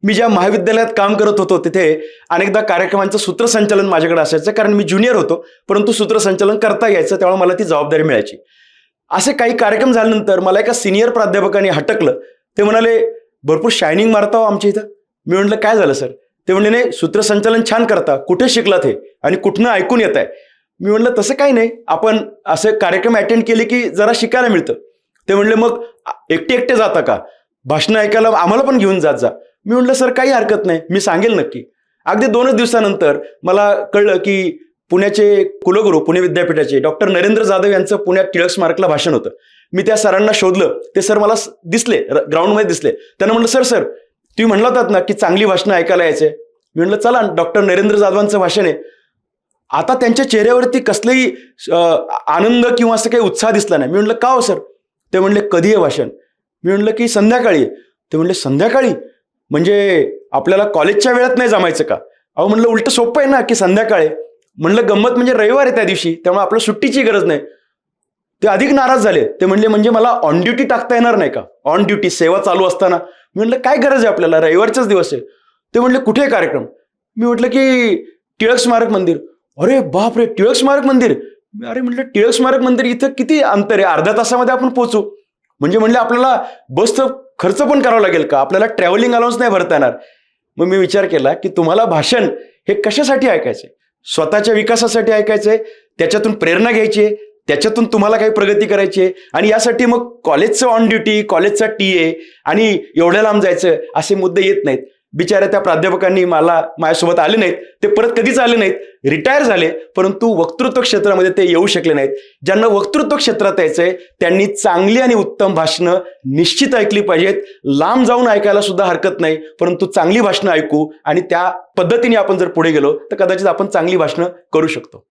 मी ज्या महाविद्यालयात काम करत होतो तिथे अनेकदा कार्यक्रमांचं सूत्रसंचालन माझ्याकडे असायचं, कारण मी ज्युनियर होतो, परंतु सूत्रसंचालन करता यायचं, त्यामुळे मला ती जबाबदारी मिळायची. असे काही कार्यक्रम झाल्यानंतर मला एका सिनियर प्राध्यापकाने हटकलं. ते म्हणाले, भरपूर शायनिंग मारता हो आमच्या इथं. मी म्हटलं काय झालं सर? ते म्हणले नाही, सूत्रसंचालन छान करता, कुठे शिकलात हे आणि कुठनं ऐकून येत आहे? मी म्हटलं तसं काही नाही, आपण असे कार्यक्रम अटेंड केले की जरा शिकायला मिळतं. ते म्हणले मग एकटे जाता का? भाषणं ऐकायला आम्हाला पण घेऊन जात जा. मी म्हटलं सर काही हरकत नाही, मी सांगेल नक्की. अगदी 2च दिवसानंतर मला कळलं की पुण्याचे कुलगुरू, पुणे विद्यापीठाचे डॉक्टर नरेंद्र जाधव यांचं पुण्यात टिळक स्मारकला भाषण होतं. मी त्या सरांना शोधलं. ते सर मला दिसले, ग्राउंडमध्ये दिसले. त्यांना म्हटलं सर तुम्ही म्हणला होतात ना की चांगली भाषणं ऐकायला यायचे. मी म्हटलं चला, डॉक्टर नरेंद्र जाधवांचं भाषण आहे. आता त्यांच्या चेहऱ्यावरती कसलाही आनंद किंवा असं काही उत्साह दिसला नाही. मी म्हटलं का हो सर? ते म्हणले कधी आहे भाषण? मी म्हटलं की संध्याकाळी. ते म्हणले संध्याकाळी म्हणजे आपल्याला कॉलेजच्या वेळात नाही जमायचं का? अहो म्हणलं उलट सोपं आहे ना की संध्याकाळी. म्हणलं गंमत म्हणजे रविवार आहे त्या दिवशी, त्यामुळे आपल्या सुट्टीची गरज नाही. ते अधिक नाराज झाले. ते म्हणले म्हणजे मला ऑन ड्युटी टाकता येणार नाही का? ऑन ड्युटी, सेवा चालू असताना. मी म्हटलं काय गरज आहे आपल्याला, रविवारचाच दिवस आहे. ते म्हणले कुठे कार्यक्रम? मी म्हटलं की टिळक स्मारक मंदिर. अरे बाप रे, टिळक स्मारक मंदिर? अरे म्हटलं टिळक स्मारक मंदिर इथं किती अंतर आहे? अर्ध्या तासामध्ये आपण पोहोचू. म्हणजे म्हणले आपल्याला बसचं खर्च पण करावा लागेल का? आपल्याला ट्रॅव्हलिंग अलाउन्स नाही भरता येणार. मग मी विचार केला की तुम्हाला भाषण हे कशासाठी ऐकायचंय? स्वतःच्या विकासासाठी ऐकायचंय, त्याच्यातून प्रेरणा घ्यायची आहे, त्याच्यातून तुम्हाला काही प्रगती करायची आहे, आणि यासाठी मग कॉलेजचं ऑन ड्युटी, कॉलेजचा TA आणि एवढ्या लांब जायचं असे मुद्दे येत नाहीत. बिचाऱ्या त्या प्राध्यापकांनी माझ्यासोबत आले नाहीत. ते परत कधीच आले नाहीत, रिटायर झाले. परंतु वक्तृत्व क्षेत्रामध्ये ते येऊ शकले नाहीत. ज्यांना वक्तृत्व क्षेत्रात यायचंय त्यांनी चांगली आणि उत्तम भाषणं निश्चित ऐकली पाहिजेत. लांब जाऊन ऐकायला सुद्धा हरकत नाही, परंतु चांगली भाषणं ऐकू आणि त्या पद्धतीने आपण जर पुढे गेलो तर कदाचित आपण चांगली भाषणं करू शकतो.